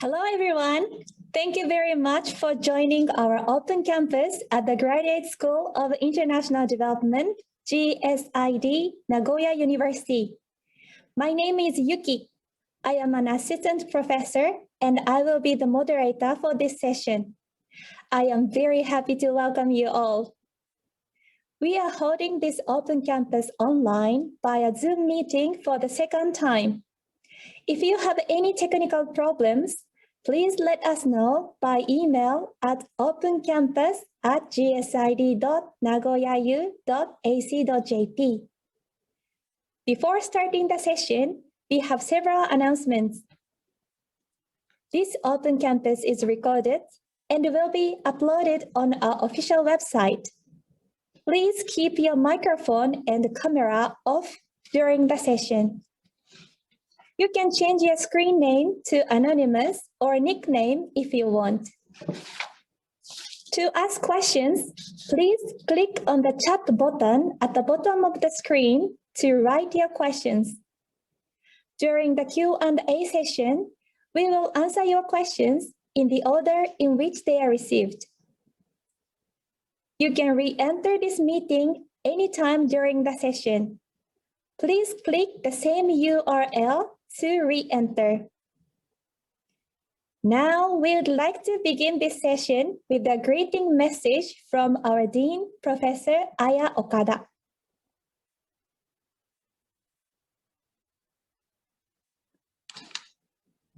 Hello, everyone. Thank you very much for joining our open campus at the Graduate School of International Development, GSID, Nagoya University. My name is Yuki. I am an assistant professor, and I will be the moderator for this session. I am very happy to welcome you all. We are holding this open campus online via Zoom meeting for the second time. If you have any technical problems, please let us know by email at opencampus@gsid.nagoyau.ac.jp. Before starting the session, we have several announcements. This open campus is recorded and will be uploaded on our official website. Please keep your microphone and camera off during the session. You can change your screen name to anonymous or nickname if you want. To ask questions, please click on the chat button at the bottom of the screen to write your questions. During the Q&A session, we will answer your questions in the order in which they are received. You can re-enter this meeting anytime during the session. Please click the same URL to re-enter. Now, we would like to begin this session with a greeting message from our Dean, Professor Aya Okada.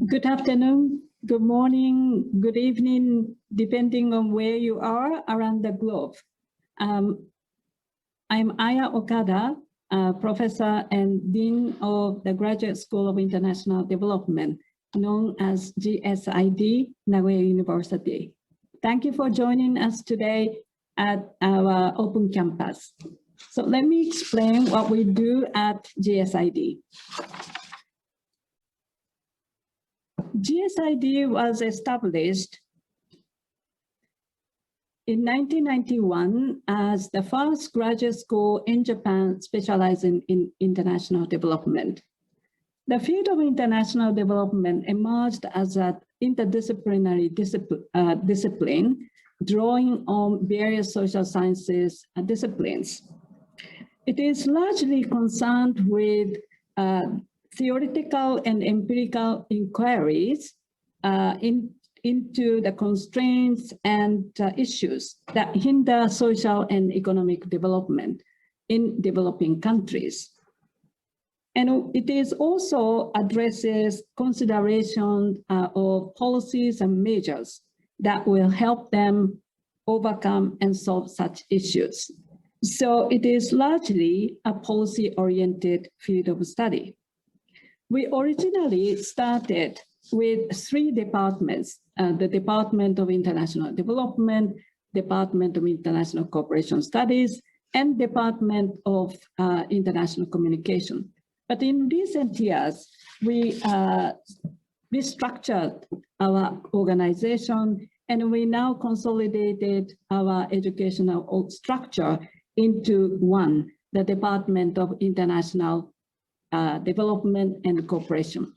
Good afternoon, good morning, good evening, depending on where you are around the globe. I'm Aya Okada, Professor and Dean of the Graduate School of International Development, known as GSID, Nagoya University. Thank you for joining us today at our open campus. So let me explain what we do at GSID. GSID was established in 1991 as the first graduate school in Japan specializing in international development. The field of international development emerged as an interdisciplinary discipline, drawing on various social sciences disciplines. It is largely concerned with theoretical and empirical inquiries into the constraints and issues that hinder social and economic development in developing countries. And it is also addresses consideration of policies and measures that will help them overcome and solve such issues. So it is largely a policy-oriented field of study. We originally started with 3 departments, the Department of International Development, Department of International Cooperation Studies, and Department of International Communication. But in recent years, we restructured our organization, and we now consolidated our educational structure into one, the Department of International Development and Cooperation.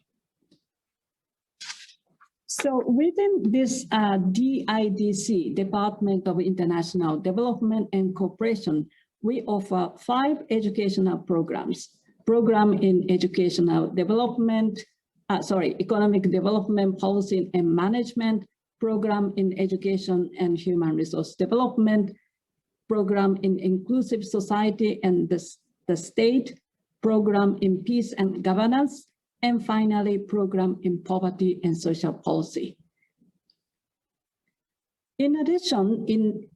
So within this DIDC, Department of International Development and Cooperation, we offer 5 educational programs. Program in educational development, economic development, policy and management, program in education and human resource development, program in inclusive society and the state, program in peace and governance, and finally, program in poverty and social policy. In addition, in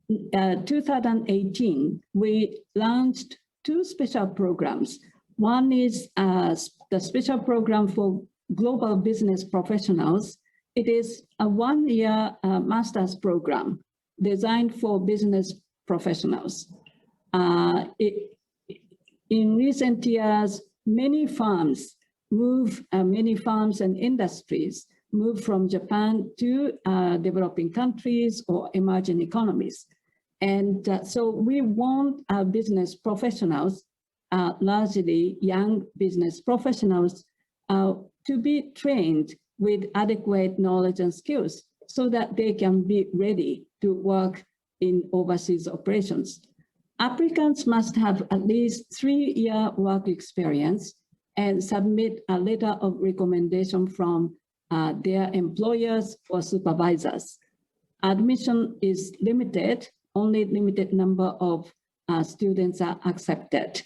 2018, we launched 2 special programs. One is the special program for global business professionals. It is a 1-year master's program designed for business professionals. In recent years, many firms and industries move from Japan to developing countries or emerging economies. And so we want our business professionals, largely young business professionals, to be trained with adequate knowledge and skills so that they can be ready to work in overseas operations. Applicants must have at least 3-year work experience and submit a letter of recommendation from their employers or supervisors. Admission is limited, only limited number of students are accepted.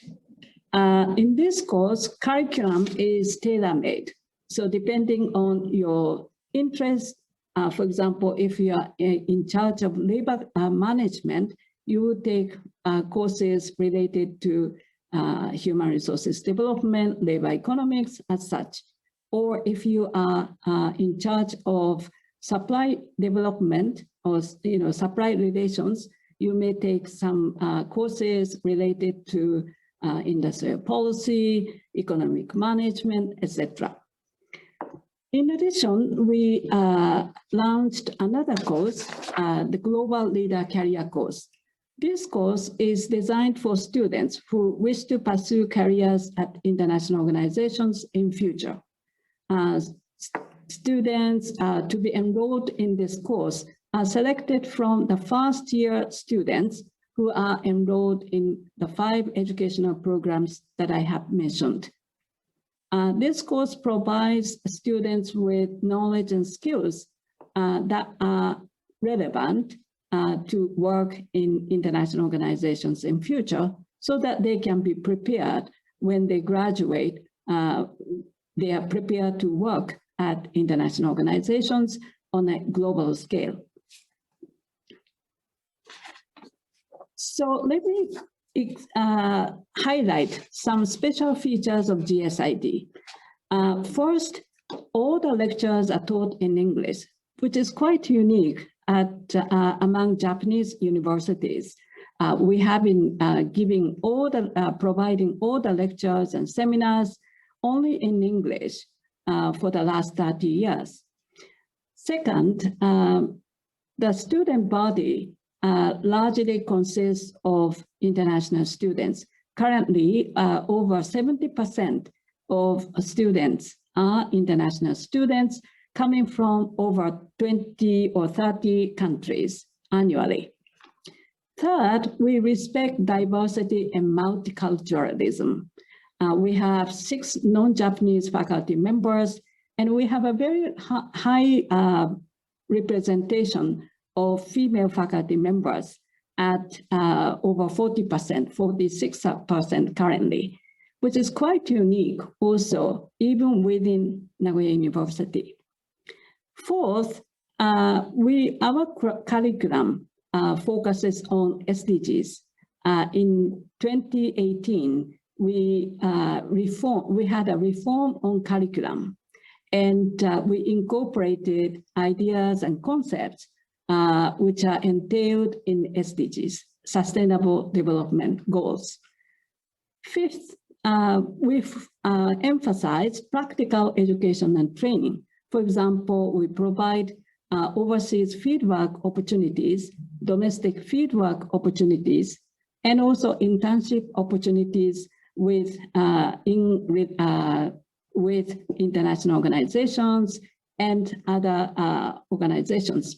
In this course, curriculum is tailor-made. So depending on your interest, for example, if you are in charge of labor management, you will take courses related to human resources development, labor economics, as such. Or if you are in charge of supply development or supply relations, you may take some courses related to industrial policy, economic management, etc. In addition, we launched another course, the Global Leader Career Course. This course is designed for students who wish to pursue careers at international organizations in future. Students to be enrolled in this course are selected from the first-year students who are enrolled in the 5 educational programs that I have mentioned. This course provides students with knowledge and skills that are relevant to work in international organizations in future so that they can be prepared when they graduate. They are prepared to work at international organizations on a global scale. So let me highlight some special features of GSID. First, all the lectures are taught in English, which is quite unique among Japanese universities. We have been providing all the lectures and seminars only in English for the last 30 years. Second, the student body largely consists of international students. Currently, over 70% of students are international students coming from over 20 or 30 countries annually. Third, we respect diversity and multiculturalism. We have 6 non-Japanese faculty members, and we have a very high representation of female faculty members at over 40%, 46% currently, which is quite unique also, even within Nagoya University. Fourth, our curriculum focuses on SDGs. In 2018, we had a reform on curriculum, and we incorporated ideas and concepts which are entailed in SDGs, Sustainable Development Goals. Fifth, we've emphasized practical education and training. For example, we provide overseas fieldwork opportunities, domestic fieldwork opportunities, and also internship opportunities with international organizations and other organizations.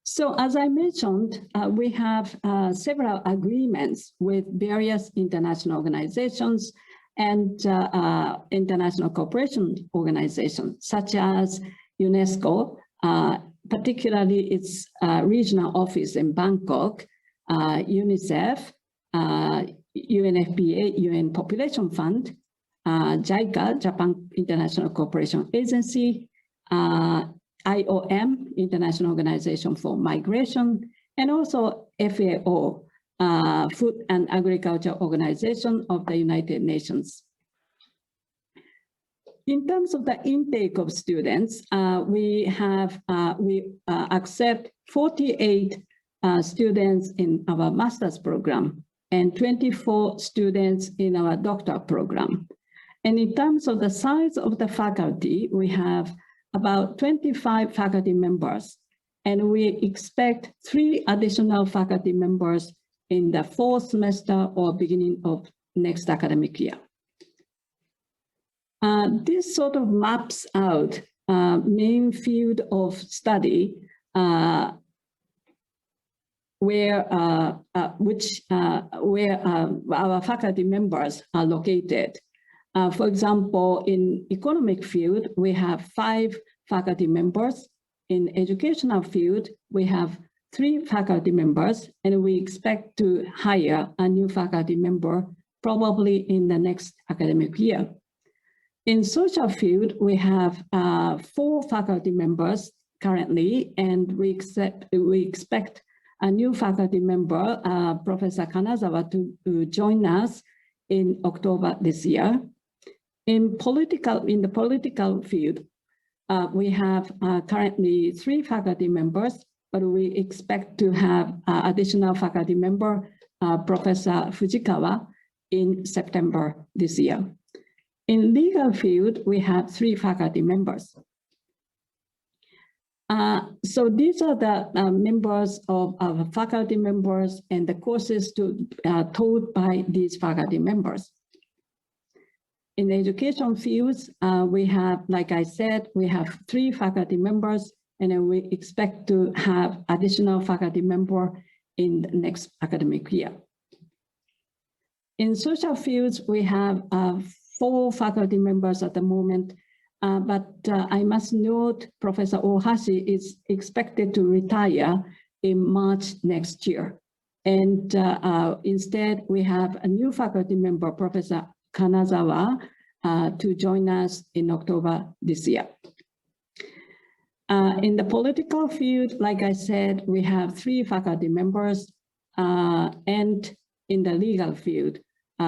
So as I mentioned, we have several agreements with various international organizations and international cooperation organizations, such as UNESCO, particularly its regional office in Bangkok, UNICEF, UNFPA, UN Population Fund, JICA, Japan International Cooperation Agency, IOM, International Organization for Migration, and also FAO, Food and Agriculture Organization of the United Nations. In terms of the intake of students, we accept 48 students in our master's program and 24 students in our doctoral program. And in terms of the size of the faculty, we have about 25 faculty members, and we expect 3 additional faculty members in the 4th semester or beginning of next academic year. This sort of maps out main field of study where our faculty members are located. For example, in economic field, we have 5 faculty members. In educational field, we have 3 faculty members, and we expect to hire a new faculty member probably in the next academic year. In social field, we have 4 faculty members currently, and we expect a new faculty member, Professor Kanazawa, to join us in October this year. In the political field, we have currently 3 faculty members, but we expect to have additional faculty member, Professor Fujikawa, in September this year. In legal field, we have 3 faculty members. So these are the members of our faculty members and the courses taught by these faculty members. In education fields, we have, like I said, we have 3 faculty members, and then we expect to have additional faculty member in the next academic year. In social fields, we have 4 faculty members at the moment, but I must note Professor Ohashi is expected to retire in March next year. And instead, we have a new faculty member, Professor Kanazawa, to join us in October this year. In the political field, like I said, we have 3 faculty members, and in the legal field,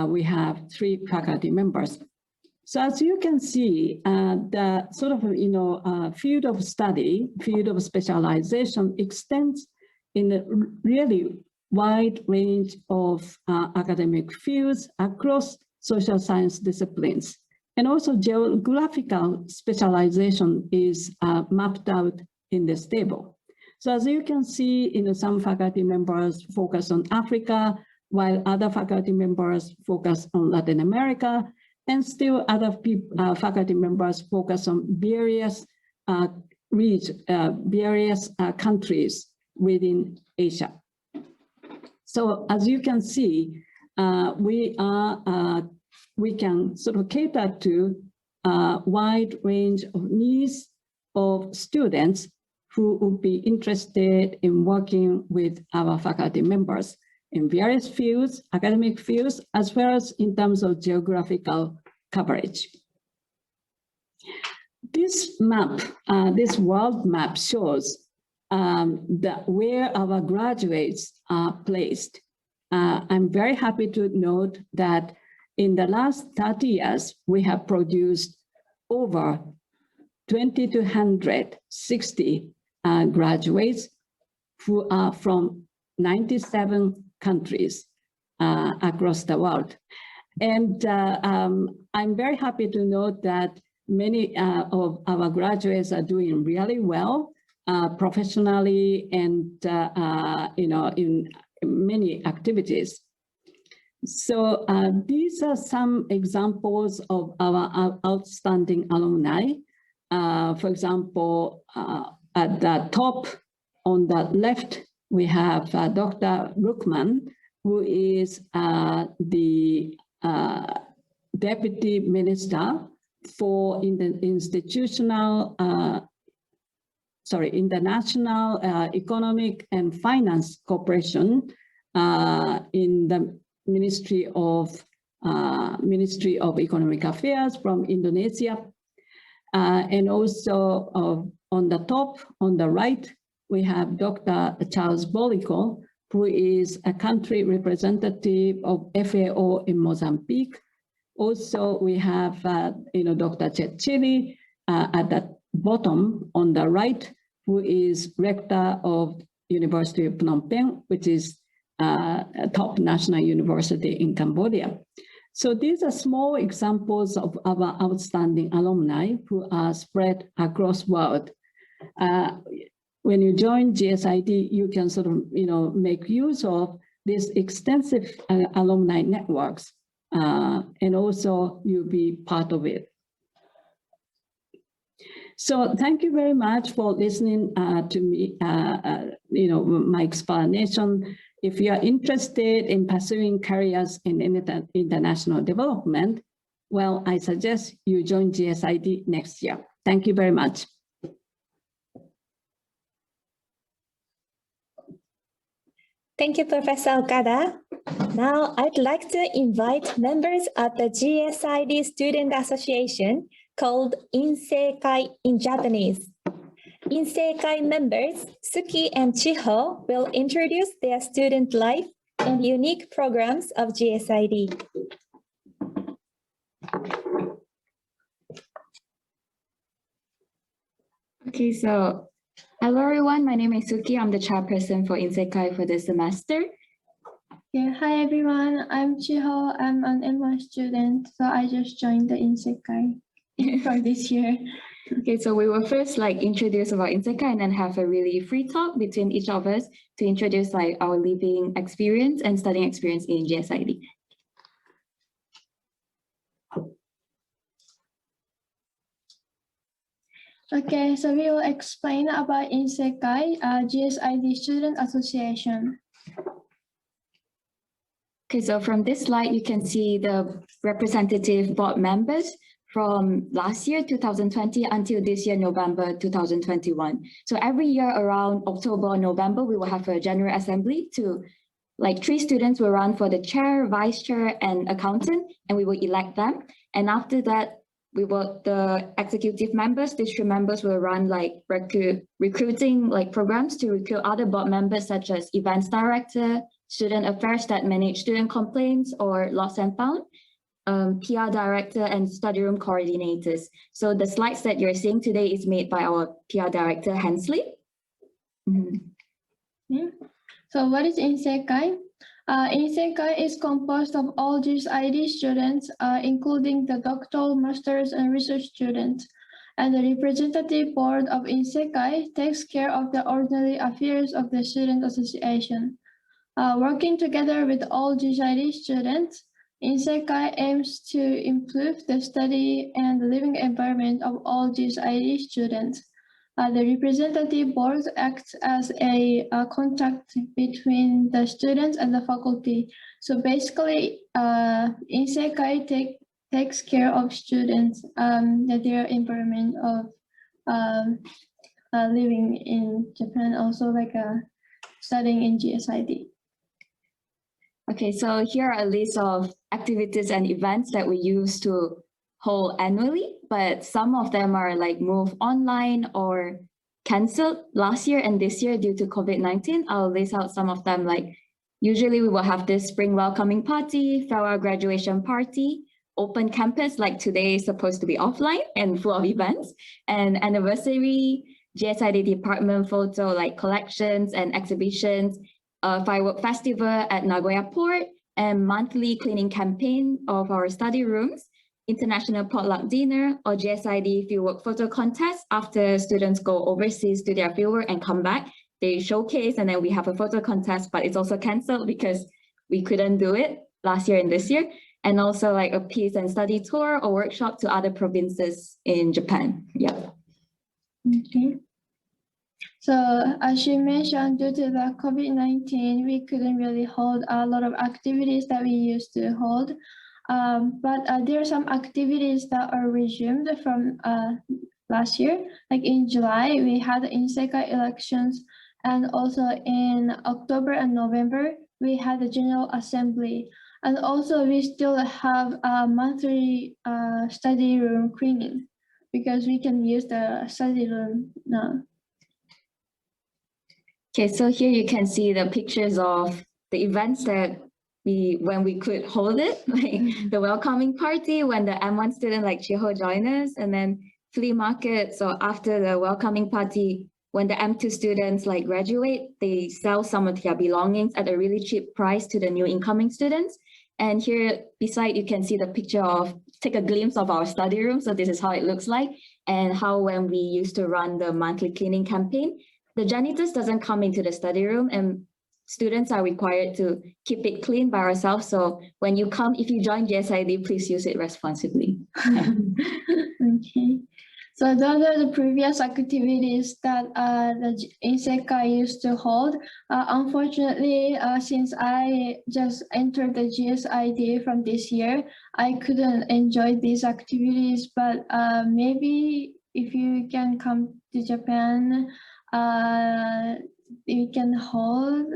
we have 3 faculty members. So as you can see, the sort of, field of study, field of specialization extends in a really wide range of academic fields across social science disciplines. And also geographical specialization is mapped out in this table. So as you can see, some faculty members focus on Africa, while other faculty members focus on Latin America, and still other faculty members focus on various countries within Asia. So as you can see, we can sort of cater to a wide range of needs of students who would be interested in working with our faculty members in various fields, academic fields, as well as in terms of geographical coverage. This map, this world map shows where our graduates are placed. I'm very happy to note that in the last 30 years, we have produced over 2,260 graduates who are from 97 countries across the world. And I'm very happy to note that many of our graduates are doing really well professionally and in many activities. So these are some examples of our outstanding alumni. For example, at the top on the left, we have Dr. Ruckman, who is the Deputy Minister for International Economic and Finance Corporation in the Ministry of Economic Affairs from Indonesia. And also on the top, on the right, we have Dr. Charles Bolico, who is a country representative of FAO in Mozambique. Also, we have Dr. Chet Chili at the bottom on the right, who is rector of University of Phnom Penh, which is a top national university in Cambodia. So these are small examples of our outstanding alumni who are spread across the world. When you join GSID, you can sort of make use of these extensive alumni networks, and also you'll be part of it. So thank you very much for listening to me, my explanation. If you are interested in pursuing careers in international development, well, I suggest you join GSID next year. Thank you very much. Thank you, Professor Okada. Now, I'd like to invite members of the GSID Student Association called Inseikai in Japanese. Inseikai members, Suki and Chiho, will introduce their student life and unique programs of GSID. Okay, so hello everyone, my name is Suki. I'm the chairperson for Inseikai for this semester. Yeah, hi everyone, I'm Chiho. I'm an M1 student, so I just joined the Inseikai for this year. Okay, so we will first introduce about Inseikai and then have a really free talk between each of us to introduce our living experience and studying experience in GSID. Okay, so we will explain about Inseikai, GSID Student Association. Okay, so from this slide, you can see the representative board members from last year, 2020, until this year, November 2021. So every year around October or November, we will have a general assembly to 3 students will run for the chair, vice chair, and accountant, and we will elect them. And after that, the executive members, district members will run recruiting programs to recruit other board members such as events director, student affairs that manage student complaints or lost and found, PR director, and study room coordinators. So the slides that you're seeing today is made by our PR director, Hensley. Yeah. So what is Inseikai? Inseikai is composed of all GSID students, including the doctoral, master's, and research students. And the representative board of Inseikai takes care of the ordinary affairs of the student association. Working together with all GSID students, Inseikai aims to improve the study and the living environment of all GSID students. The representative board acts as a contact between the students and the faculty. So basically, Inseikai takes care of students, their environment of living in Japan, also studying in GSID. Okay, so here are a list of activities and events that we used to hold annually, but some of them are moved online or canceled last year and this year due to COVID-19. I'll list out some of them. Usually we will have this spring welcoming party, farewell graduation party, open campus, today is supposed to be offline and full of events, and anniversary, GSID department photo, collections and exhibitions, firework festival at Nagoya Port, and monthly cleaning campaign of our study rooms, international potluck dinner, or GSID fieldwork photo contest. After students go overseas to their fieldwork and come back, they showcase, and then we have a photo contest, but it's also canceled because we couldn't do it last year and this year. And also a peace and study tour or workshop to other provinces in Japan. Yeah. Okay. So as you mentioned, due to the COVID-19, we couldn't really hold a lot of activities that we used to hold. But there are some activities that are resumed from last year. In July, we had the Inseikai elections, and also in October and November, we had the General Assembly. And also we still have a monthly study room cleaning because we can use the study room now. Okay, so here you can see the pictures of the events that when we could hold it, the welcoming party, when the M1 student Chiho joined us, and then flea market. So after the welcoming party, when the M2 students graduate, they sell some of their belongings at a really cheap price to the new incoming students. And here beside, you can see the picture take a glimpse of our study room. So this is how it looks like, and how when we used to run the monthly cleaning campaign, the janitors doesn't come into the study room, and students are required to keep it clean by ourselves. So when you come, if you join GSID, please use it responsibly. Okay. So those are the previous activities that the Insekai used to hold. Unfortunately, since I just entered the GSID from this year, I couldn't enjoy these activities, but maybe if you can come to Japan, you can hold.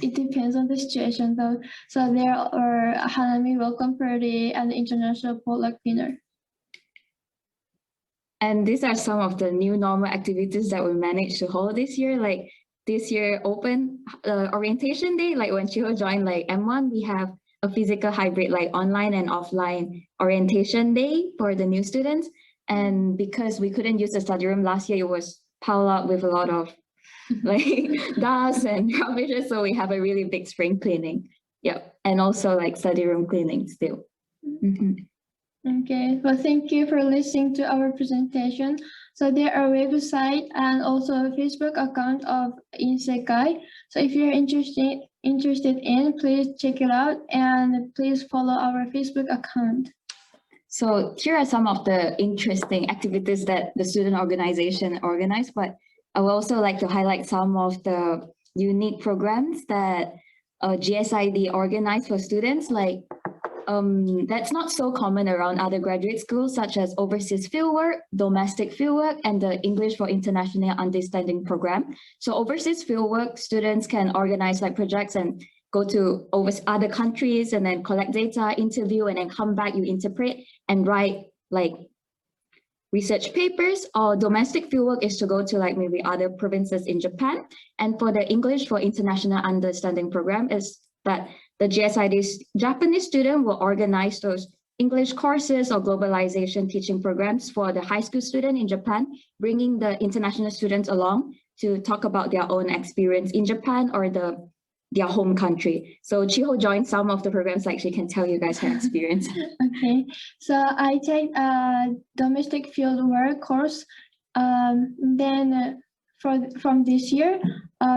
It depends on the situation though. So there are Hanami Welcome Party and International Potluck Dinner. And these are some of the new normal activities that we managed to hold this year. Like this year, open orientation day, like when Chiho joined like M1, we have a physical hybrid, like online and offline orientation day for the new students. And because we couldn't use the study room last year, it was piled up with a lot of like dust and rubbish. So we have a really big spring cleaning. Yep. And also like study room cleaning still. Okay, well, thank you for listening to our presentation. So there are website and also a Facebook account of Insekai. So if you're interested in, please check it out and please follow our Facebook account. So here are some of the interesting activities that the student organization organized, but I would also like to highlight some of the unique programs that GSID organized for students, like that's not so common around other graduate schools, such as overseas fieldwork, domestic fieldwork, and the English for International Understanding program. So overseas fieldwork, students can organize like projects and go to other countries and then collect data, interview, and then come back, you interpret and write like research papers. Or domestic fieldwork is to go to like maybe other provinces in Japan. And for the English for International Understanding program is that the GSID's Japanese student will organize those English courses or globalization teaching programs for the high school student in Japan, bringing the international students along to talk about their own experience in Japan or their home country. So Chiho joined some of the programs, like she can tell you guys her experience. Okay, so I take a domestic field work course. Then from this year,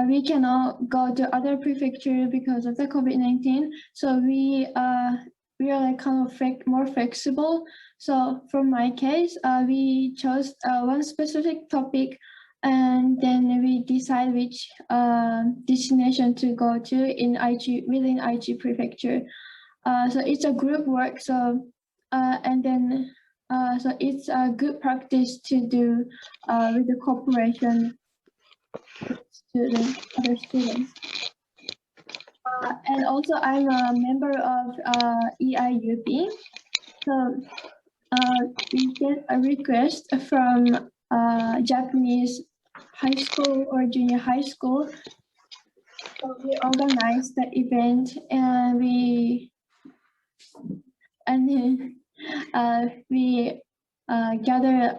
we cannot go to other prefecture because of the COVID-19. So we are like kind of more flexible. So for my case, we chose one specific topic, and then we decide which destination to go to in Aichi, within Aichi prefecture. So it's a group work. So and then so it's a good practice to do with the cooperation with other students. And also I'm a member of EIUP. So we get a request from Japanese high school or junior high school. So we organize the event and we gather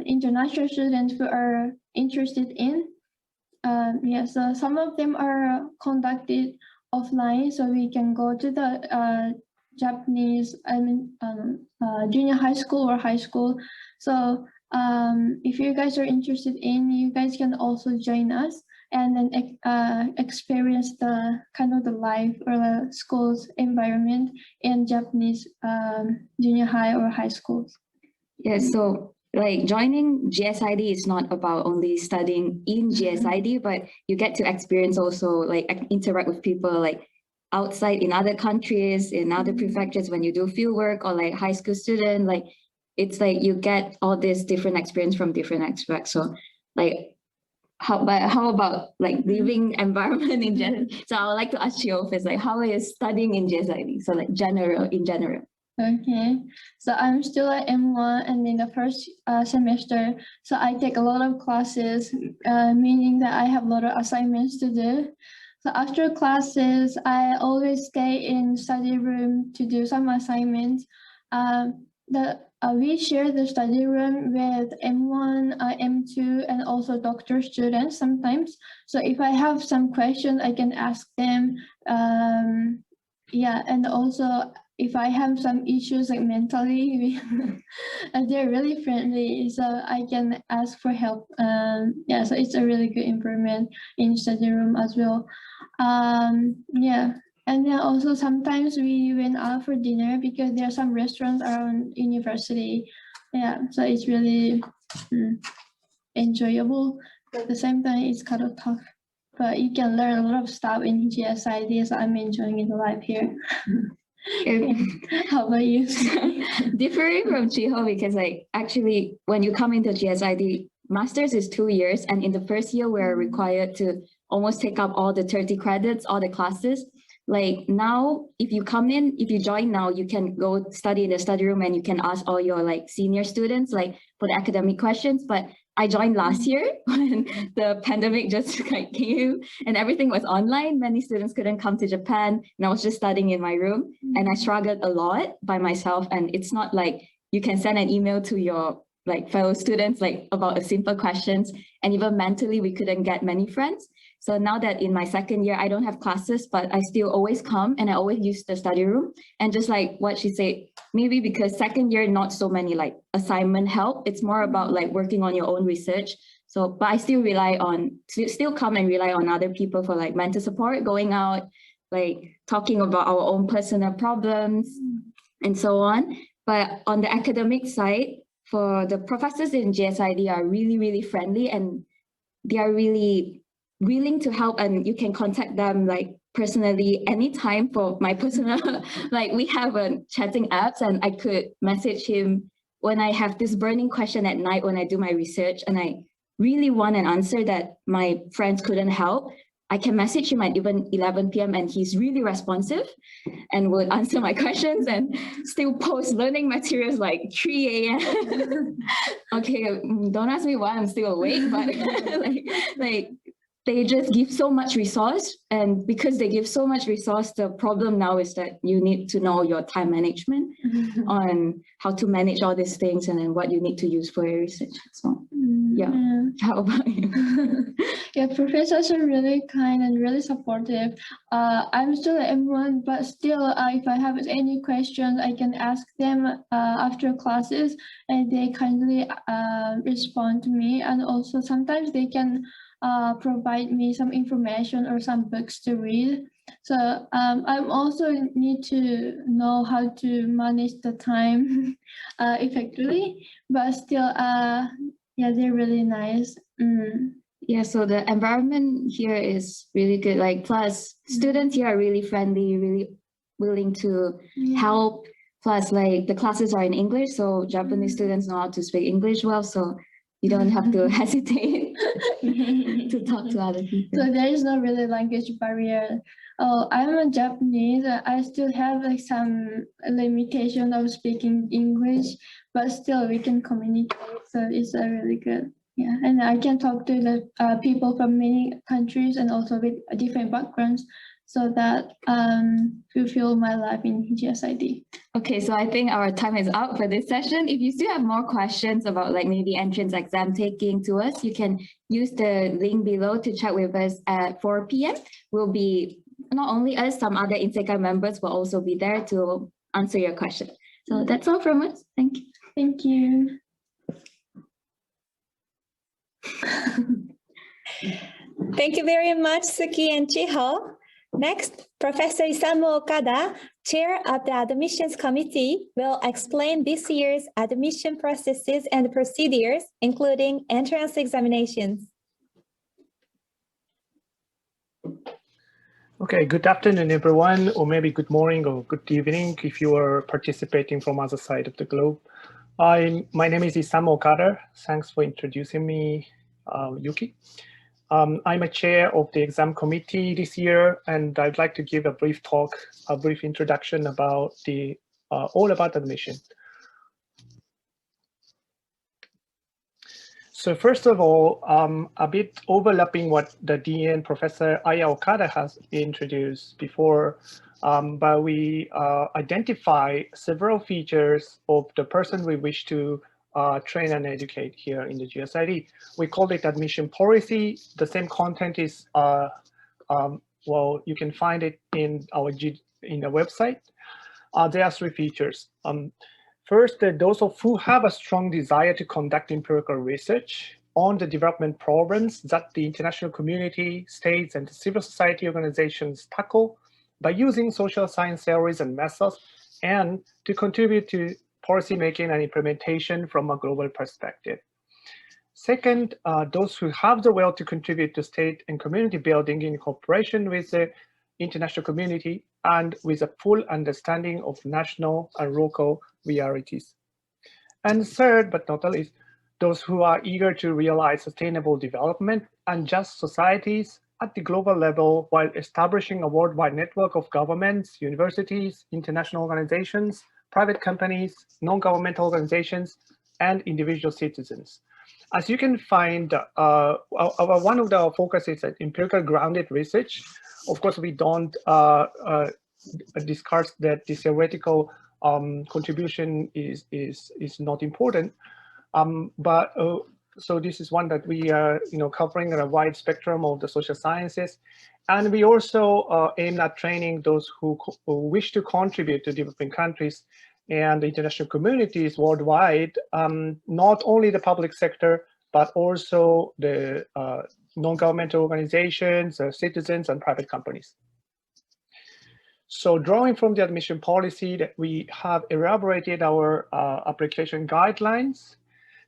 international students who are interested in. Yeah, so some of them are conducted offline, so we can go to the Japanese, junior high school or high school. So if you guys are interested in, you guys can also join us and then experience the kind of the life or the school's environment in Japanese junior high or high schools. Yeah, so like joining GSID is not about only studying in GSID, but you get to experience also like interact with people like outside in other countries, in other prefectures when you do field work or like high school student, like it's like you get all this different experience from different aspects. So like how about like living environment in general? So I would like to ask you first, like how are you studying in GSID? So like in general. Okay, so I'm still at M1 and in the first semester, so I take a lot of classes, meaning that I have a lot of assignments to do. So after classes, I always stay in study room to do some assignments. We share the study room with M1, M2, and also doctor students sometimes. So if I have some questions, I can ask them. Yeah, and also if I have some issues like mentally, they're really friendly, so I can ask for help. Yeah, so it's a really good improvement in study room as well. Yeah, and then also sometimes we went out for dinner because there are some restaurants around university. Yeah, so it's really enjoyable, but at the same time it's kind of tough. But you can learn a lot of stuff in GSID, so I'm enjoying it live here. How about you? Differing from Chiho, because like actually when you come into GSID, master's is 2 years, and in the first year we're required to almost take up all the 30 credits, all the classes. Like now, if you come in, if you join now, you can go study in the study room and you can ask all your like senior students like for the academic questions. But I joined last year when the pandemic just like came and everything was online. Many students couldn't come to Japan and I was just studying in my room and I struggled a lot by myself. And it's not like you can send an email to your like fellow students like about a simple questions, and even mentally we couldn't get many friends. So now that in my second year, I don't have classes, but I still always come and I always use the study room. And just like what she said, maybe because second year, not so many like assignment help. It's more about like working on your own research. So, but I still still come and rely on other people for like mental support, going out, like talking about our own personal problems and so on. But on the academic side, for the professors in GSID are really, really friendly and they are really willing to help, and you can contact them like personally anytime for my personal, like we have a chatting apps and I could message him when I have this burning question at night when I do my research and I really want an answer that my friends couldn't help. I can message him at even 11 p.m. and he's really responsive and would answer my questions and still post learning materials like 3 a.m. Okay, don't ask me why I'm still awake, but like they just give so much resource, and because they give so much resource, the problem now is that you need to know your time management on how to manage all these things and then what you need to use for your research. So yeah. How about you? Yeah, professors are really kind and really supportive. I'm still at M1, but still, if I have any questions, I can ask them after classes, and they kindly respond to me. And also sometimes they can provide me some information or some books to read. So I also need to know how to manage the time effectively, but still, yeah, they're really nice. Yeah, so the environment here is really good. Like, plus students here are really friendly, really willing to help. Plus, like the classes are in English, so Japanese students know how to speak English well, so you don't have to hesitate to talk to other people. So there is no really language barrier. Oh, I'm a Japanese. I still have like some limitation of speaking English, but still we can communicate. So it's really good. Yeah, and I can talk to the people from many countries and also with different backgrounds, so that fulfill my life in GSID. Okay, so I think our time is up for this session. If you still have more questions about like maybe entrance exam taking to us, you can use the link below to chat with us at 4 p.m. We'll be, not only us, some other Insekai members will also be there to answer your question. So that's all from us. Thank you. Thank you. Thank you very much, Suki and Chiho. Next, Professor Isamu Okada, Chair of the Admissions Committee, will explain this year's admission processes and procedures, including entrance examinations. Okay, good afternoon, everyone, or maybe good morning or good evening if you are participating from other side of the globe. My name is Isamu Okada. Thanks for introducing me, Yuki. I'm a chair of the exam committee this year, and I'd like to give a brief talk, a brief introduction about the all about admission. So first of all, a bit overlapping what the DN Professor Aya Okada has introduced before, but we identify several features of the person we wish to train and educate here in the GSID. We call it admission policy. The same content is, well, you can find it in the website. There are three features. First, those who have a strong desire to conduct empirical research on the development problems that the international community, states, and civil society organizations tackle by using social science theories and methods, and to contribute to policymaking and implementation from a global perspective. Second, those who have the will to contribute to state and community building in cooperation with the international community and with a full understanding of national and local realities. And third, but not least, those who are eager to realize sustainable development and just societies at the global level while establishing a worldwide network of governments, universities, international organizations, private companies, non-governmental organizations, and individual citizens. As you can find, one of the focuses is empirical grounded research. Of course, we don't discuss that the theoretical contribution is not important. So this is one that we are covering a wide spectrum of the social sciences. And we also aim at training those who wish to contribute to developing countries and the international communities worldwide, not only the public sector, but also the non-governmental organizations, citizens, and private companies. So drawing from the admission policy that we have elaborated our application guidelines.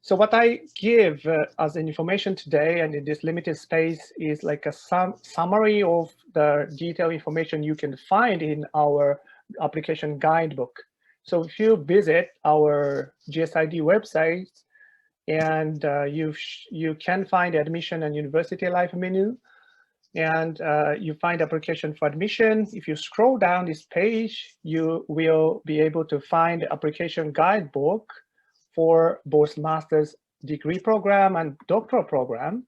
So what I give as an information today and in this limited space is like a summary of the detailed information you can find in our application guidebook. So if you visit our GSID website and you can find admission and university life menu, and you find application for admission. If you scroll down this page, you will be able to find the application guidebook for both master's degree program and doctoral program,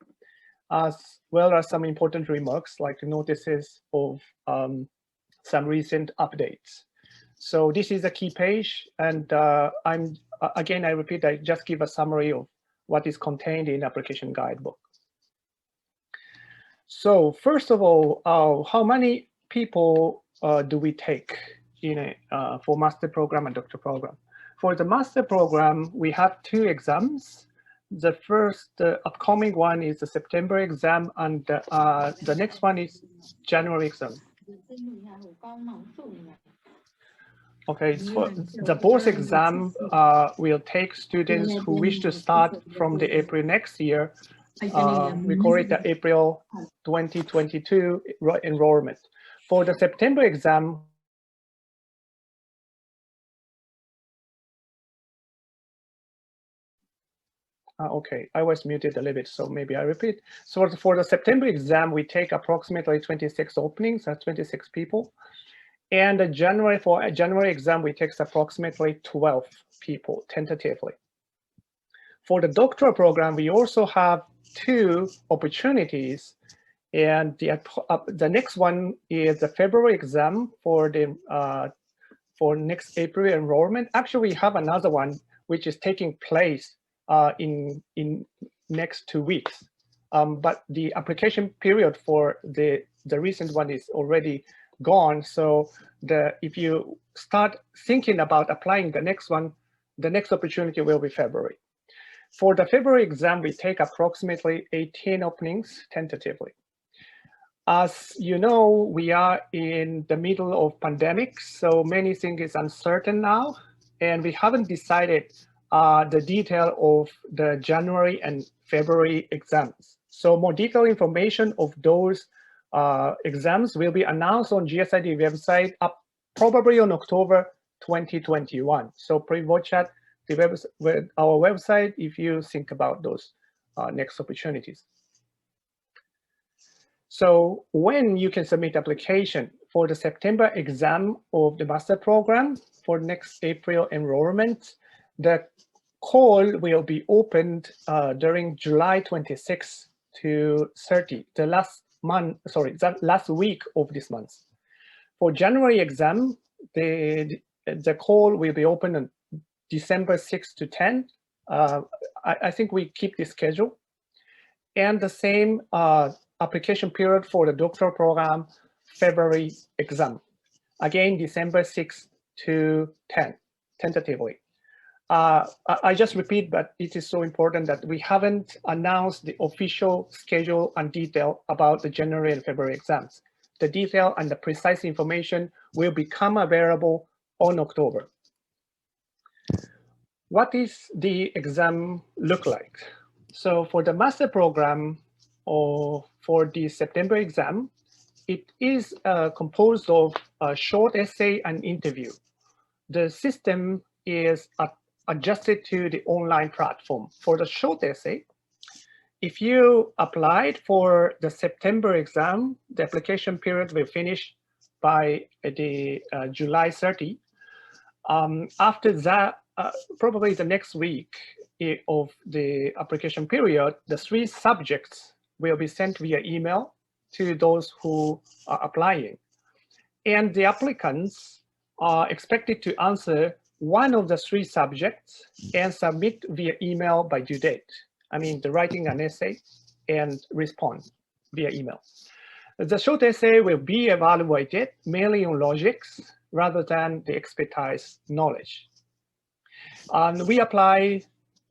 as well as some important remarks like notices of some recent updates. So this is a key page, and again, I repeat, I just give a summary of what is contained in application guidebook. So first of all, how many people do we take in for master program and doctor program? For the master program, we have 2 exams. The first upcoming one is the September exam, and the next one is January exam. Okay, so the both exam will take students who wish to start from the April next year. We call it the April 2022 enrollment. For the September exam, okay, I was muted a little bit, so maybe I repeat. So for the September exam, we take approximately 26 openings, that's 26 people. And for a January exam, we take approximately 12 people, tentatively. For the doctoral program, we also have 2 opportunities. And the next one is the February exam for the for next April enrollment. Actually, we have another one which is taking place in next 2 weeks. But the application period for the recent one is already gone. So if you start thinking about applying the next one, the next opportunity will be February. For the February exam, we take approximately 18 openings tentatively. As you know, we are in the middle of pandemic, so many things is uncertain now, and we haven't decided the detail of the January and February exams. So more detailed information of those exams will be announced on GSID website probably on October 2021. So please watch at our website if you think about those next opportunities. So when you can submit application for the September exam of the master program for next April enrollment, the call will be opened during July 26 to 30, the last week of this month. For January exam, the call will be open on December 6 to 10. I think we keep this schedule. And the same application period for the doctoral program, February exam. Again, December 6 to 10, tentatively. I just repeat, but it is so important that we haven't announced the official schedule and detail about the January and February exams. The detail and the precise information will become available on October. What is the exam look like? So for the master program or for the September exam, it is composed of a short essay and interview. The system is adjusted to the online platform. For the short essay, if you applied for the September exam, the application period will finish by the July 30. After that, probably the next week of the application period, the 3 subjects will be sent via email to those who are applying. And the applicants are expected to answer one of the 3 subjects and submit via email by due date. I mean, the writing an essay and respond via email. The short essay will be evaluated mainly on logics rather than the expertise knowledge. And we apply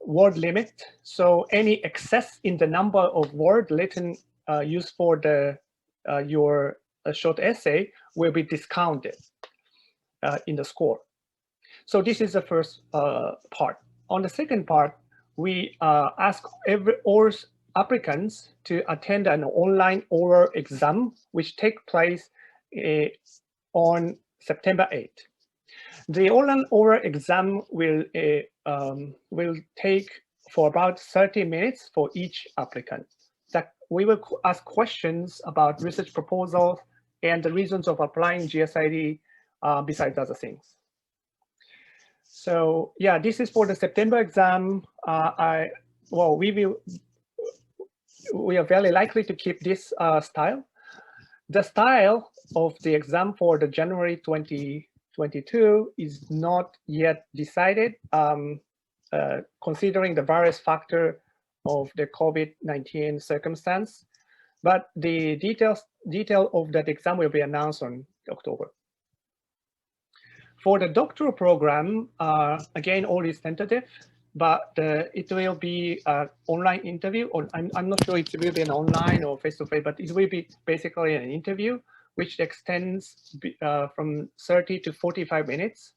word limit. So any excess in the number of words written used for the your short essay will be discounted in the score. So this is the first part. On the second part, we ask all applicants to attend an online oral exam, which takes place on September 8th. The online oral exam will take for about 30 minutes for each applicant. That we will ask questions about research proposals and the reasons of applying GSID besides other things. So yeah, this is for the September exam. We are very likely to keep this style. The style of the exam for the January 2022 is not yet decided, considering the various factors of the COVID-19 circumstance. But the detail of that exam will be announced on October. For the doctoral program, again, all is tentative, but it will be an online interview, or I'm not sure it will be an online or face-to-face, but it will be basically an interview, which extends from 30 to 45 minutes.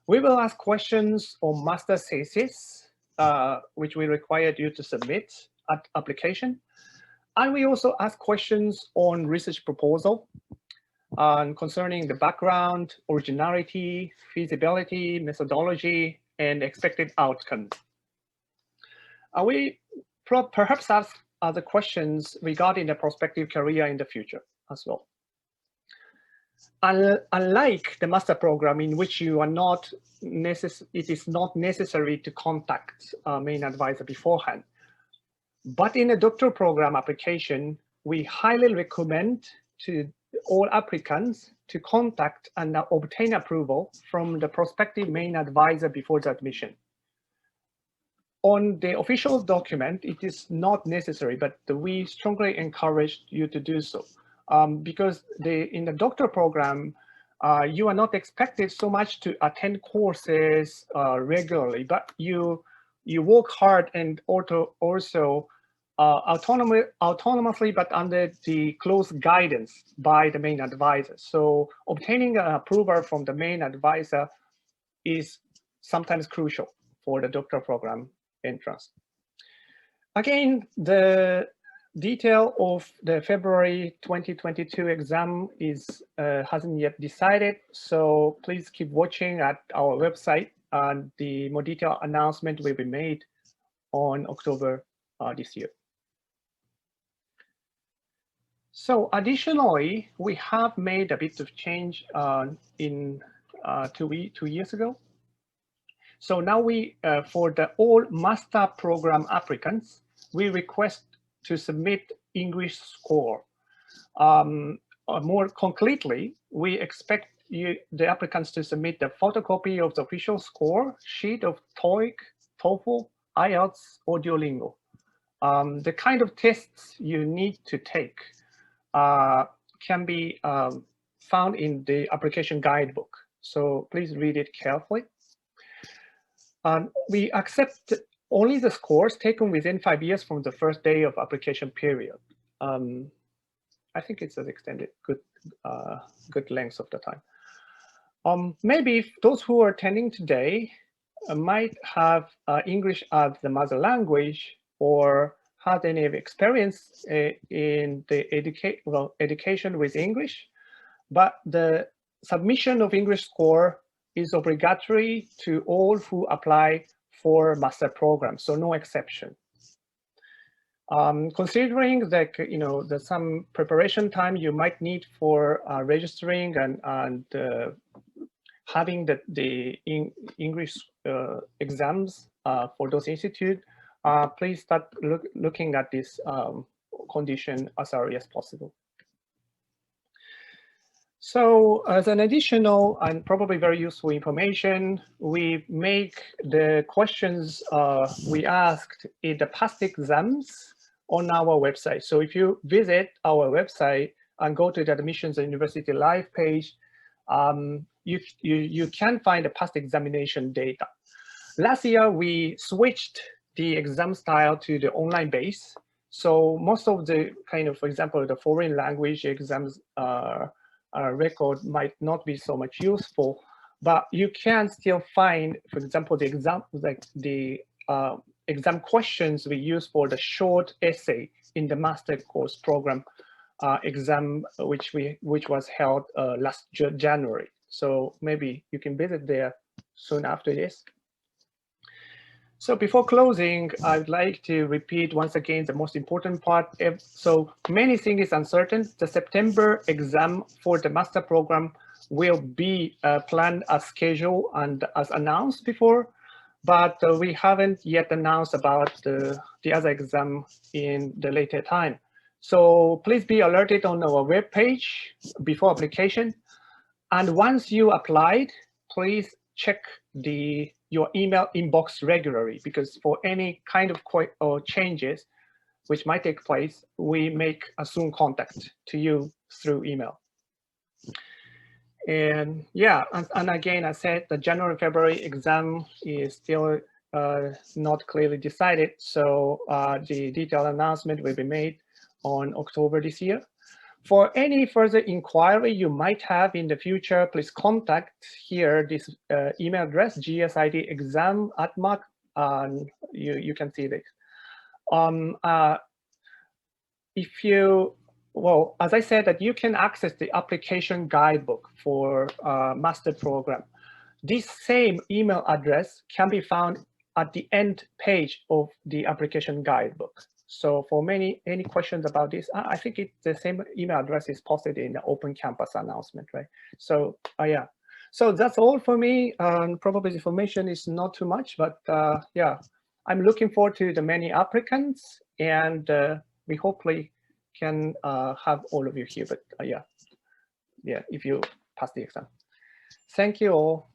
We will ask questions on master thesis, which we require you to submit at application. And we also ask questions on research proposal concerning the background, originality, feasibility, methodology, and expected outcomes. We perhaps ask other questions regarding the prospective career in the future as well. Unlike the master program, in which you are not it is not necessary to contact a main advisor beforehand. But in a doctoral program application, we highly recommend to all applicants to contact and obtain approval from the prospective main advisor before the admission. On the official document, it is not necessary, but we strongly encourage you to do so. Because in the doctoral program, you are not expected so much to attend courses regularly, but you work hard and also autonomously, but under the close guidance by the main advisor. So obtaining an approval from the main advisor is sometimes crucial for the doctoral program entrance. Again, the detail of the February 2022 exam hasn't yet decided, so please keep watching at our website, and the more detailed announcement will be made on October this year. So additionally, we have made a bit of change in 2 years ago. So now for the all master program applicants, we request to submit English score. More concretely, we expect the applicants to submit the photocopy of the official score sheet of TOEIC, TOEFL, IELTS, or Duolingo. The kind of tests you need to take can be found in the application guidebook. So please read it carefully. We accept only the scores taken within 5 years from the first day of application period. I think it's an extended good length of the time. Maybe those who are attending today might have English as the mother language, or had any experience in the education with English, but the submission of English score is obligatory to all who apply for master program, so no exception. Considering that the some preparation time you might need for registering and having the English exams for those institutes, please start looking at this condition as early as possible. So as an additional and probably very useful information, we make the questions we asked in the past exams on our website. So if you visit our website and go to the Admissions and University Live page, you can find the past examination data. Last year, we switched the exam style to the online base. So most of the for example, the foreign language exams record might not be so much useful, but you can still find, for example, the exam, exam questions we use for the short essay in the master course program exam, which was held last January. So maybe you can visit there soon after this. So before closing, I'd like to repeat once again the most important part. So many things is uncertain. The September exam for the master program will be planned as scheduled and as announced before, but we haven't yet announced about the other exam in the later time. So please be alerted on our web page before application. And once you applied, please check your email inbox regularly, because for any kind of changes which might take place, we make a soon contact to you through email. And yeah, and again, I said the January-February exam is still not clearly decided. So the detailed announcement will be made on October this year. For any further inquiry you might have in the future, please contact here this email address, GSID exam @mark. You can see this. Well, as I said, that you can access the application guidebook for master program. This same email address can be found at the end page of the application guidebook. So for any questions about this, I think the same email address is posted in the Open Campus announcement, right? So yeah, so that's all for me. Probably the information is not too much, but yeah, I'm looking forward to the many applicants, and we hopefully can have all of you here. But yeah, if you pass the exam. Thank you all.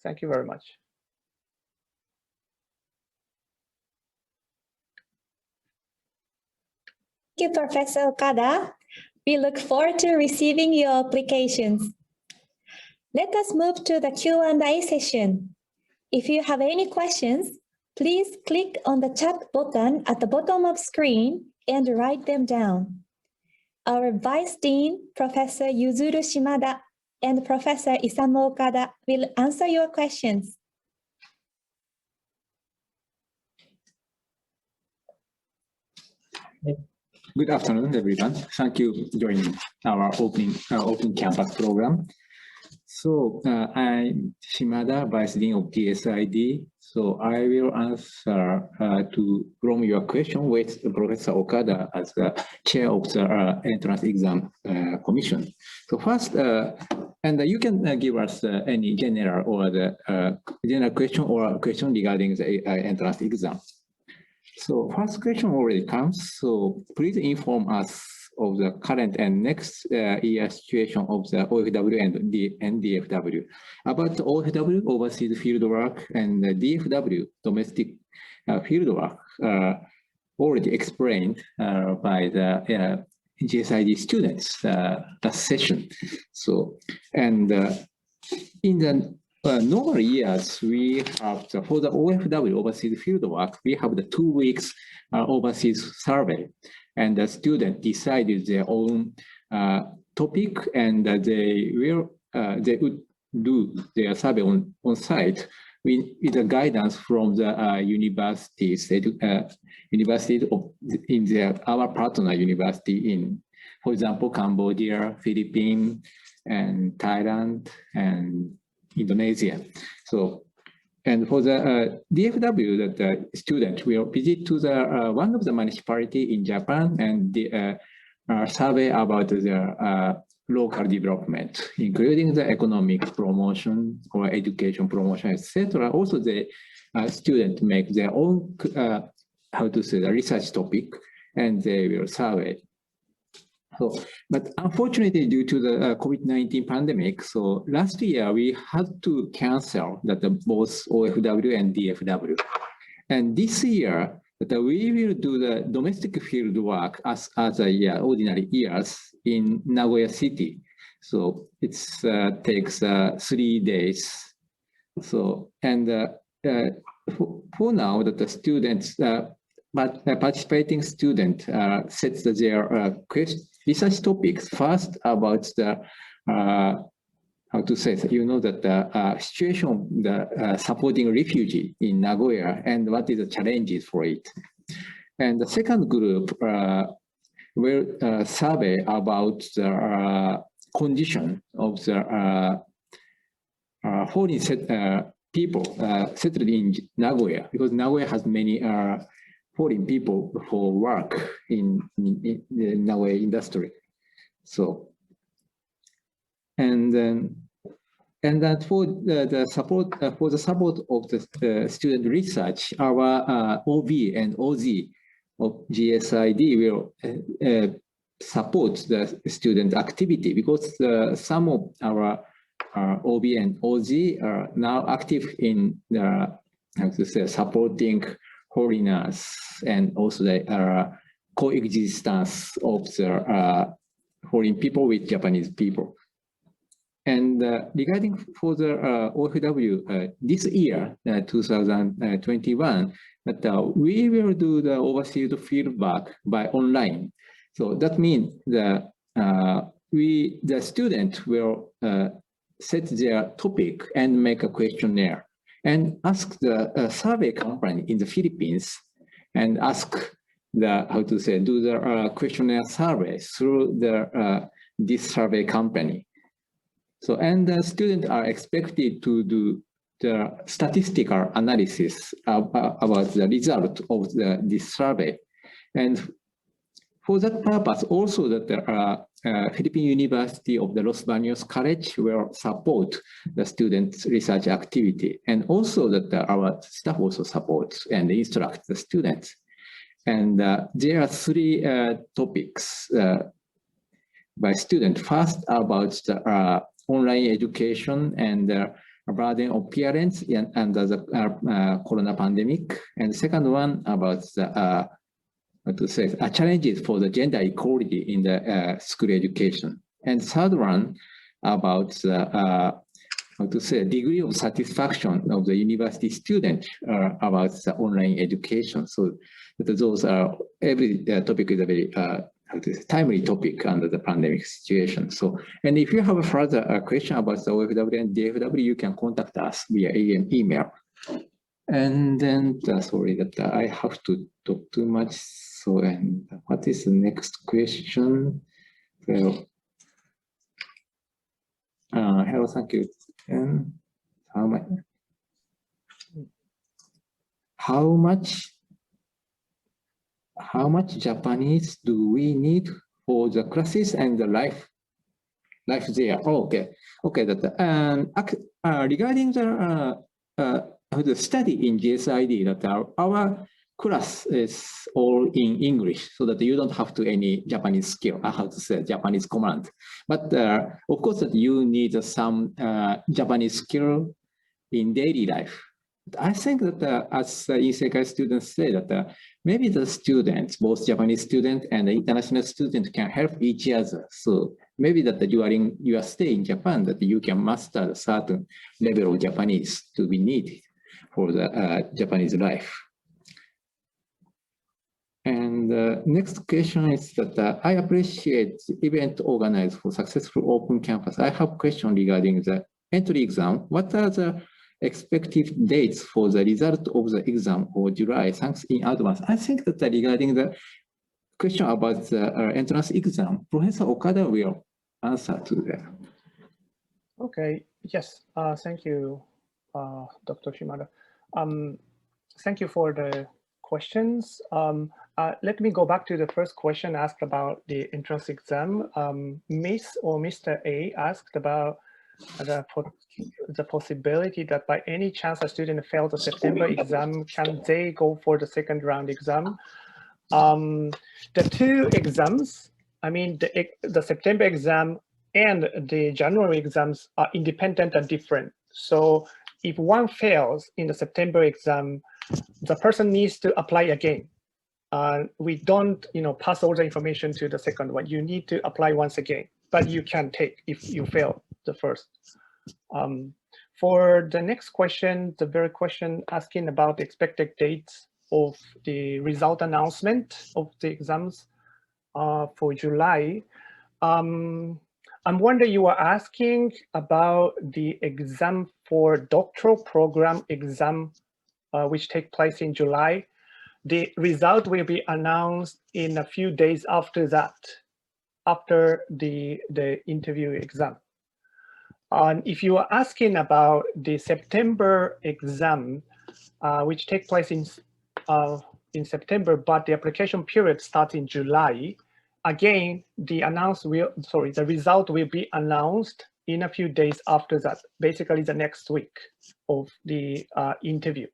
Thank you very much. Thank you, Professor Okada. We look forward to receiving your applications. Let us move to the Q&A session. If you have any questions, please click on the chat button at the bottom of screen and write them down. Our Vice Dean, Professor Yuzuru Shimada, and Professor Isamu Okada will answer your questions. Good afternoon, everyone. Thank you for joining our open campus program. So I'm Shimada, Vice Dean of GSID. So I will answer from your question with Professor Okada as the chair of the entrance exam commission. So first, and you can give us any general or the general question or question regarding the entrance exam. So first question already comes. So please inform us of the current and next year situation of the OFW and DFW. About the OFW, overseas fieldwork, and the DFW, domestic fieldwork, already explained by the GSID students last session. So, and in the normal years, we have for the OFW, overseas fieldwork, we have the 2 weeks overseas survey, and the student decided their own topic, and they would do their survey on site with the guidance from the universities, universities in our partner university in, for example, Cambodia, Philippines, and Thailand, and Indonesia. So, and for the DFW, that the student will visit to the one of the municipality in Japan and the survey about the local development, including the economic promotion or education promotion, etc. Also, the students make their own, how to say, the research topic, and they will survey. So, but unfortunately, due to the COVID-19 pandemic, so last year we had to cancel that both OFW and DFW. And this year, that we will do the domestic field work as a ordinary years in Nagoya City. So it takes 3 days. So, and for now, that the students, but participating student sets their research topics first about the how to say, you know, that the situation, the supporting refugee in Nagoya and what is the challenges for it. And the second group will survey about the condition of the foreign people settled in Nagoya, because Nagoya has many foreign people for work in the Nagoya industry. So, and that for the support of the student research, our OB and OZ of GSID will support the student activity, because some of our OB and OZ are now active in the, how to say, supporting foreigners and also the coexistence of the foreign people with Japanese people. And regarding for the OFW this year, 2021, that we will do the overseas feedback by online. So that means the student will set their topic and make a questionnaire and ask the survey company in the Philippines and ask the, how to say, do the questionnaire survey through the this survey company. So, and the students are expected to do the statistical analysis about the result of this survey. And for that purpose, also that the Philippine University of the Los Baños College will support the students' research activity. And also that our staff also supports and instructs the students. And there are 3 topics by student. First, about the online education and burden of parents under the corona pandemic. And the second one about the what to say, challenges for the gender equality in the school education. And third one about the, how to say, degree of satisfaction of the university student about the online education. So those are, every topic is a very timely topic under the pandemic situation. So, and if you have a further question about the OFW and DFW, you can contact us via email. And then, sorry that I have to talk too much. So, and what is the next question? Well, hello, thank you. And how much Japanese do we need for the classes and the life there? Oh, okay. That regarding the study in GSID, that our class is all in English, so that you don't have to any Japanese skill, how to say Japanese command. But of course, that you need some Japanese skill in daily life. I think that as Isekai students say that maybe the students, both Japanese students and the international students, can help each other. So maybe that during your stay in Japan, that you can master a certain level of Japanese to be needed for the Japanese life. And next question is that I appreciate the event organized for successful open campus. I have a question regarding the entry exam. What are the expected dates for the result of the exam or July? Thanks in advance. I think that regarding the question about the entrance exam, Professor Okada will answer to that. Okay, yes, thank you, Dr. Shimada. Thank you for the questions. Let me go back to the first question asked about the entrance exam. Miss or Mr. A asked about the possibility that by any chance a student failed the September exam, can they go for the second round exam? The two exams, I mean, the September exam and the January exams are independent and different. So if one fails in the September exam, the person needs to apply again. We don't, pass all the information to the second one. You need to apply once again, but you can take if you fail the first. For the next question, the very question asking about the expected dates of the result announcement of the exams for July. I'm wondering, you are asking about the exam for doctoral program exam, which take place in July. The result will be announced in a few days after that, after the interview exam. And if you are asking about the September exam, which take place in September, but the application period starts in July, again, the result will be announced in a few days after that, basically the next week of the interview.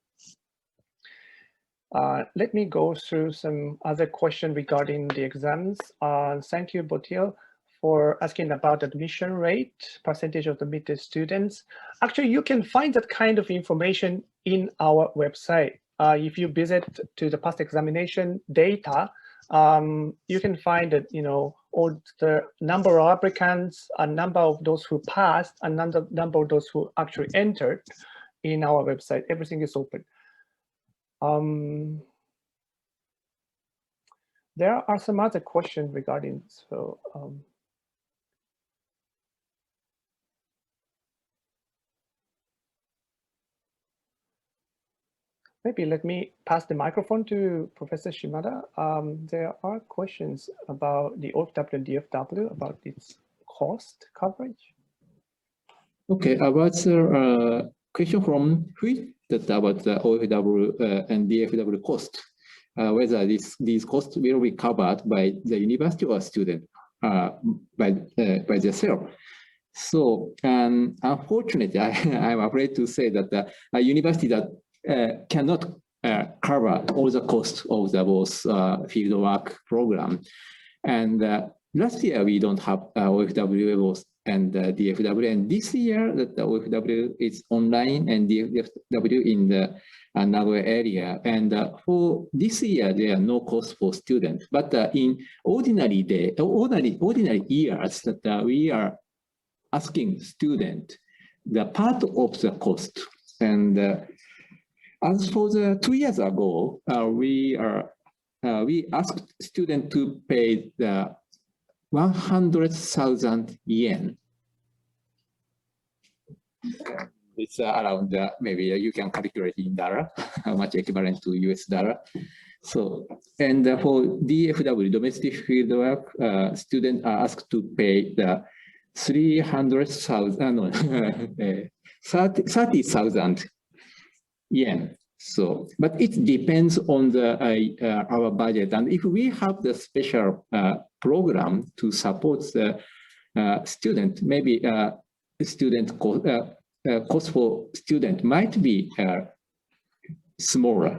Let me go through some other questions regarding the exams. Thank you, Botil, for asking about admission rate, percentage of admitted students. Actually, you can find that kind of information in our website. If you visit to the past examination data, you can find that, all the number of applicants, a number of those who passed, and number of those who actually entered in our website. Everything is open. There are some other questions regarding, so maybe let me pass the microphone to Professor Shimada. There are questions about the OFW and DFW, about its cost coverage. Okay, about the question from Hui, that about the OFW and DFW cost, whether these costs will be covered by the university or student by themselves. So, unfortunately, I'm afraid to say that a university that cannot cover all the costs of the both fieldwork program. And last year, we don't have OFW and DFW. And this year, the OFW is online and DFW in the Nagoya area. And for this year, there are no costs for students. But in ordinary years, that we are asking students the part of the cost. And as for the 2 years ago, we asked students to pay the 100,000 yen. It's around maybe you can calculate in dollar, how much equivalent to US dollar. So, and for DFW, domestic fieldwork, students are asked to pay the 30,000 yen. So, but it depends on the our budget, and if we have the special program to support the student, maybe student cost for student might be smaller,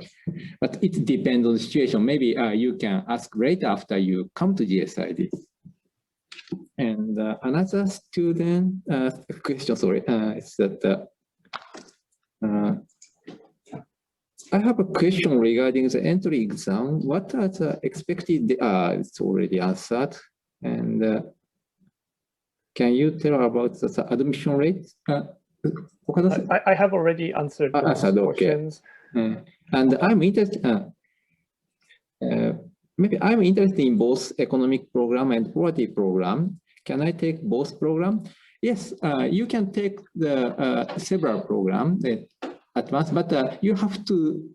but it depends on the situation. Maybe you can ask later after you come to GSID. And another student question, sorry, is that I have a question regarding the entry exam. What are the expected? It's already answered. And can you tell about the admission rate? I have already answered those questions. Okay. And I'm interested. Maybe I'm interested in both economic program and quality program. Can I take both program? Yes, you can take the several programs. advanced, but you have to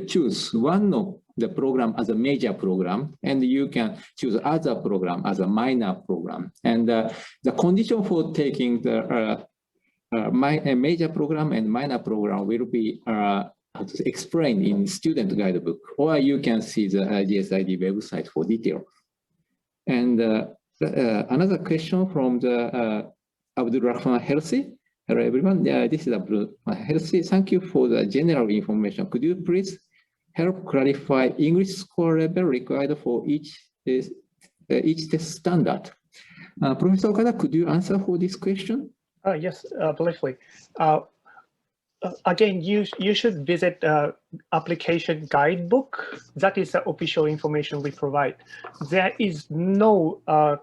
choose one of the program as a major program, and you can choose other program as a minor program. And the condition for taking the major program and minor program will be explained in student guidebook, or you can see the GSID website for detail. And another question from the Abdul Rahman Helsi. Hello everyone, this is Abdul Rahman Helsi. Thank you for the general information. Could you please help clarify English score level required for each test standard? Professor Okada, could you answer for this question? Yes, briefly. Again, you should visit application guidebook. That is the official information we provide. There is no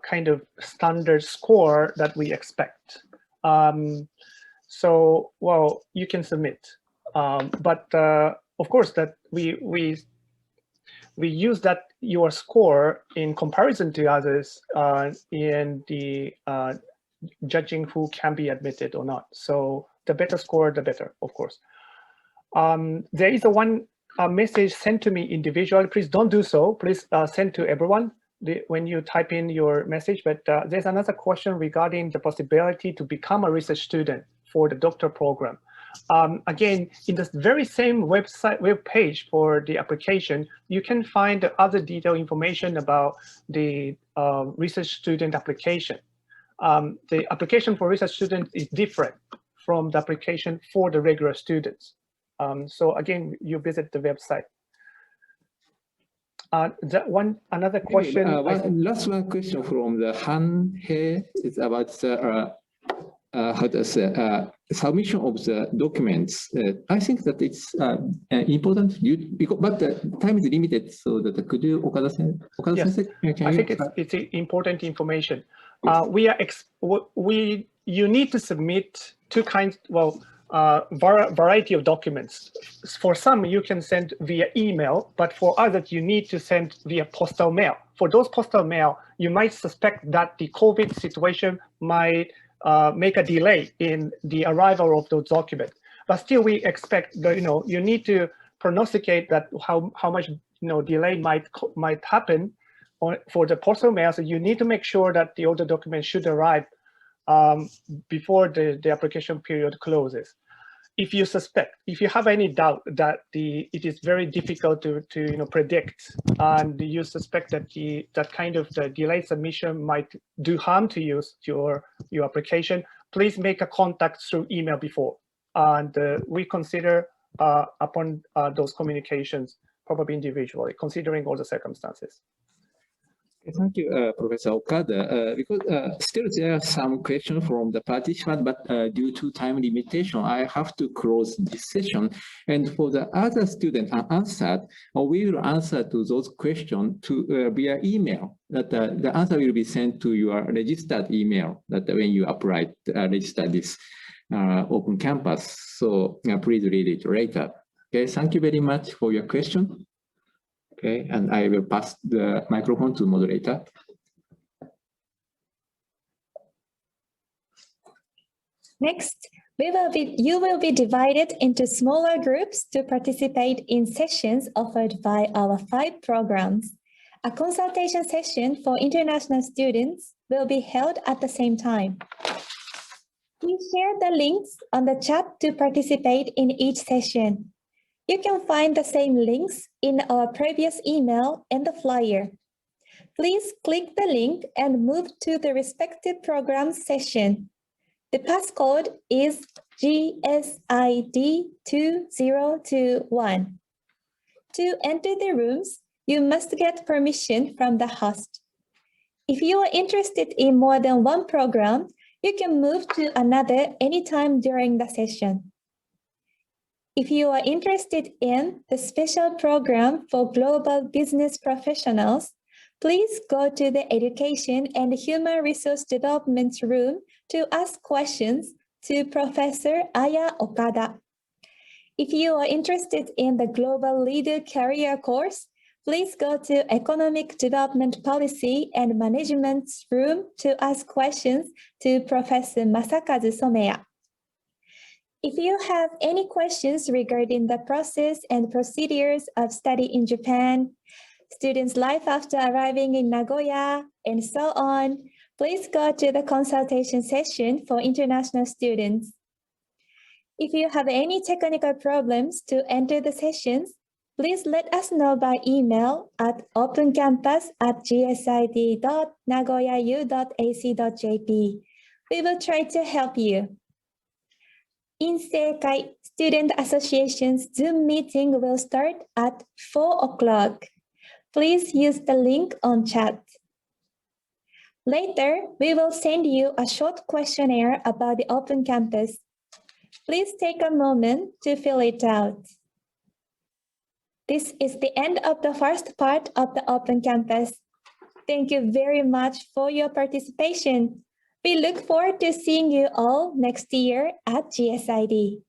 kind of standard score that we expect. So, well, you can submit, but of course that we use that your score in comparison to others in the judging who can be admitted or not. So the better score, the better, of course. There is one message sent to me individually. Please don't do so. Please send to everyone when you type in your message. But there's another question regarding the possibility to become a research student for the doctor program. Again, in the very same web page for the application, you can find other detailed information about the research student application. The application for research students is different from the application for the regular students. So again, you visit the website. Another question. Last one question from the Han He is about the how to say, submission of the documents. I think that it's important, but the time is limited, so that could you, Okada-san? Yes, I think it's important information. You need to submit two kinds, variety of documents. For some, you can send via email, but for others, you need to send via postal mail. For those postal mail, you might suspect that the COVID situation might make a delay in the arrival of those documents. But still, we expect that you need to prognosticate that how much delay might happen for the postal mail. So you need to make sure that the order documents should arrive before the application period closes. If you suspect, if you have any doubt that it is very difficult to predict, and you suspect that that kind of the delayed submission might do harm to your application, please make a contact through email before, and we consider upon those communications probably individually, considering all the circumstances. Thank you, Professor Okada. Because still there are some questions from the participant, but due to time limitation, I have to close this session. And for the other students unanswered, we will answer to those questions via email. That the answer will be sent to your registered email that when you apply to register this open campus. So please read it later. Okay, thank you very much for your question. Okay, and I will pass the microphone to moderator. Next, you will be divided into smaller groups to participate in sessions offered by our 5 programs. A consultation session for international students will be held at the same time. Please share the links on the chat to participate in each session. You can find the same links in our previous email and the flyer. Please click the link and move to the respective program session. The passcode is GSID 2021. To enter the rooms, you must get permission from the host. If you are interested in more than one program, you can move to another anytime during the session. If you are interested in the special program for global business professionals, please go to the Education and Human Resource Development room to ask questions to Professor Aya Okada. If you are interested in the Global Leader Career course, please go to Economic Development Policy and Management room to ask questions to Professor Masakazu Someya. If you have any questions regarding the process and procedures of study in Japan, students' life after arriving in Nagoya, and so on, please go to the consultation session for international students. If you have any technical problems to enter the sessions, please let us know by email at opencampus@gsid.nagoyau.ac.jp. We will try to help you. Inseikai Student Association's Zoom meeting will start at 4 o'clock. Please use the link on chat. Later, we will send you a short questionnaire about the Open Campus. Please take a moment to fill it out. This is the end of the first part of the Open Campus. Thank you very much for your participation. We look forward to seeing you all next year at GSID.